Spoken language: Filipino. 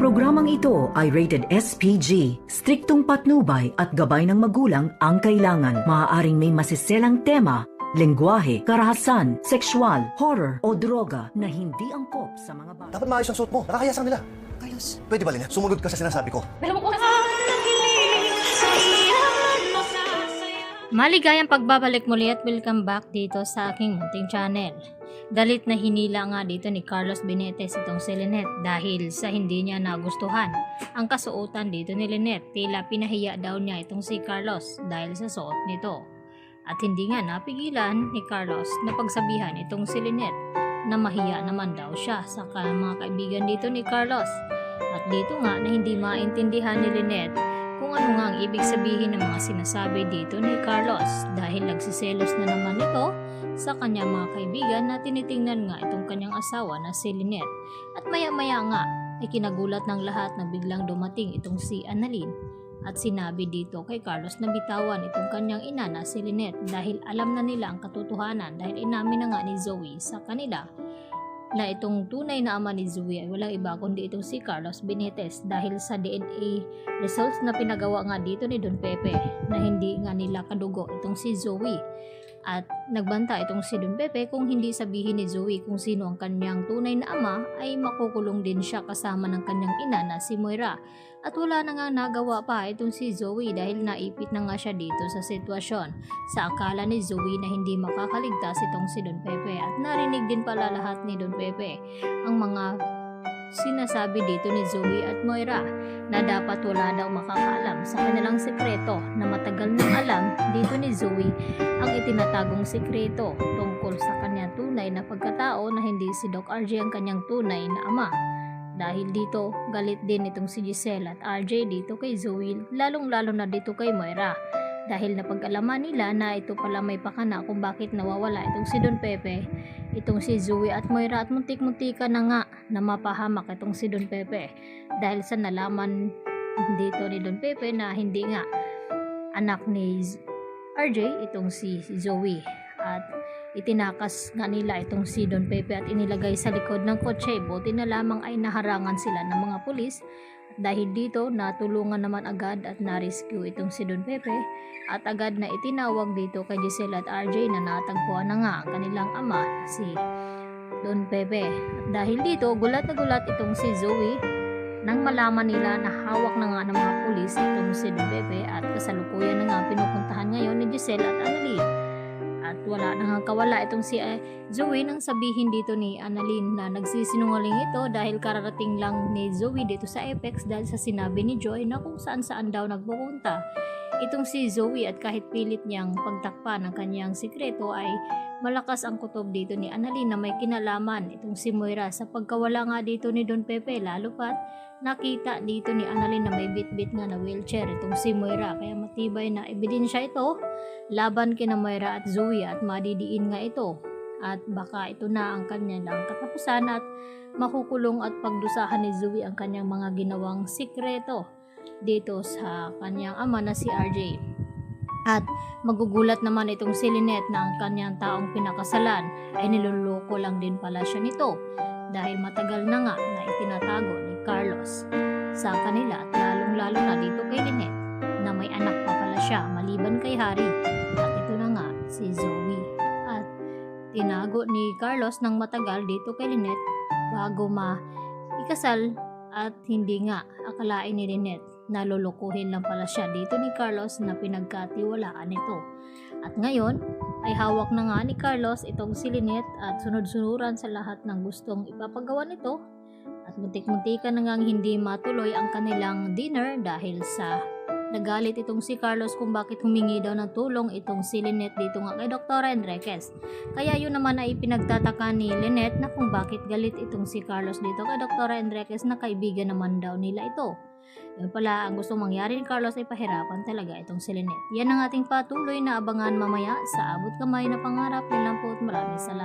programang ito ay rated SPG. Striktong patnubay at gabay ng magulang ang kailangan. Maaaring may masiselang tema, lengguwahe, karahasan, sexual, horror o droga na hindi angkop sa mga bata. Dapat maayos ang suot mo. Nakakayasang nila. Carlos. Pwede ba, Lynette? Sumunod ka sa sinasabi ko. Maligayang pagbabalik muli at welcome back dito sa aking munting channel. Galit na hinila nga dito ni Carlos Benitez itong si Lynette dahil sa hindi niya nagustuhan ang kasuotan dito ni Lynette. Tila pinahiya daw niya itong si Carlos dahil sa suot nito. At hindi nga napigilan ni Carlos na pagsabihan itong si Lynette na mahiya naman daw siya sa mga kaibigan dito ni Carlos. At dito nga na hindi maintindihan ni Lynette kung ano nga ang ibig sabihin ng mga sinasabi dito ni Carlos dahil nagsiselos na naman ito sa kanyang mga kaibigan na tinitingnan nga itong kanyang asawa na si Lynette. At maya-maya nga ay kinagulat ng lahat na biglang dumating itong si Annalyn at sinabi dito kay Carlos na bitawan itong kanyang ina na si Lynette dahil alam na nila ang katotohanan dahil inamin na nga ni Zoe sa kanila na itong tunay na ama ni Zoe ay walang iba kundi itong si Carlos Benitez dahil sa DNA results na pinagawa nga dito ni Don Pepe na hindi nga nila kadugo itong si Zoe. At nagbanta itong si Don Pepe kung hindi sabihin ni Zoe kung sino ang kanyang tunay na ama ay makukulong din siya kasama ng kanyang ina na si Moira. At wala na nga nagawa pa itong si Zoe dahil naipit na nga siya dito sa sitwasyon sa akala ni Zoe na hindi makakaligtas itong si Don Pepe. At narinig din pala lahat ni Don Pepe ang mga sinasabi dito ni Zoe at Moira na dapat wala daw makakaalam sa kanilang sekreto na matagal nang alam dito ni Zoe ang itinatagong sekreto tungkol sa kanyang tunay na pagkatao na hindi si Doc RJ ang kanyang tunay na ama. Dahil dito, galit din itong si Giselle at RJ dito kay Zoe, lalong-lalo na dito kay Moira. Dahil napag-alaman nila na ito pala may pakana kung bakit nawawala itong si Don Pepe, itong si Zoe at Moira at muntik-muntika na nga na mapahamak itong si Don Pepe. Dahil sa nalaman dito ni Don Pepe na hindi nga anak ni RJ itong si Zoe. At itinakas nga nila itong si Don Pepe at inilagay sa likod ng kotse. Buti na lamang ay naharangan sila ng mga pulis. Dahil dito, natulungan naman agad at na-rescue itong si Don Pepe at agad na itinawag dito kay Giselle at RJ na natagpuan na nga ang kanilang ama, si Don Pepe. At dahil dito, gulat na gulat itong si Zoe nang malaman nila na hawak na nga ng mga pulis itong si Don Pepe at kasalukuyan na nga pinupuntahan ngayon ni Giselle at Annalyn. At wala na nga kawala itong si Zoe nang sabihin dito ni Annalyn na nagsisinungaling ito dahil kararating lang ni Zoe dito sa Apex dahil sa sinabi ni Joy na kung saan daw nagpupunta itong si Zoe at kahit pilit niyang pagtakpan ng kanyang sikreto ay malakas ang kutob dito ni Annalyn na may kinalaman itong si Moira sa pagkawala nga dito ni Don Pepe, lalo pat nakita dito ni Annalyn na may bit-bit nga na wheelchair itong si Moira, kaya matibay na ebidensya ito laban kina Moira at Zoe at madidiin nga ito at baka ito na ang kanyang katapusan at makukulong at pagdusahan ni Zoe ang kanyang mga ginawang sikreto dito sa kanyang ama na si RJ. At magugulat naman itong si Lynette na ang kanyang taong pinakasalan ay niloloko lang din pala siya nito dahil matagal na nga na itinatago ni Carlos sa kanila at lalong-lalo na dito kay Lynette na may anak pa pala siya maliban kay Harry at ito na nga si Zoe. At tinago ni Carlos ng matagal dito kay Lynette bago ikasal at hindi nga akalain ni Lynette na lulukuhin lang pala siya dito ni Carlos na pinagkatiwalaan nito. At ngayon ay hawak na nga ni Carlos itong si Lynette at sunod-sunuran sa lahat ng gustong ipapagawa nito at muntik-muntikan na ngang hindi matuloy ang kanilang dinner dahil sa nagalit itong si Carlos kung bakit humingi daw ng tulong itong si Lynette dito nga kay Dr. Enriquez. Kaya yun naman ay pinagtataka ni Lynette na kung bakit galit itong si Carlos dito kay Dr. Enriquez na kaibigan naman daw nila ito. Yun pala, ang gusto mangyari ni Carlos ay pahirapan talaga itong si Lynette. Yan ang ating patuloy na abangan mamaya sa Abot Kamay na Pangarap. Yan lang po at maraming salamat.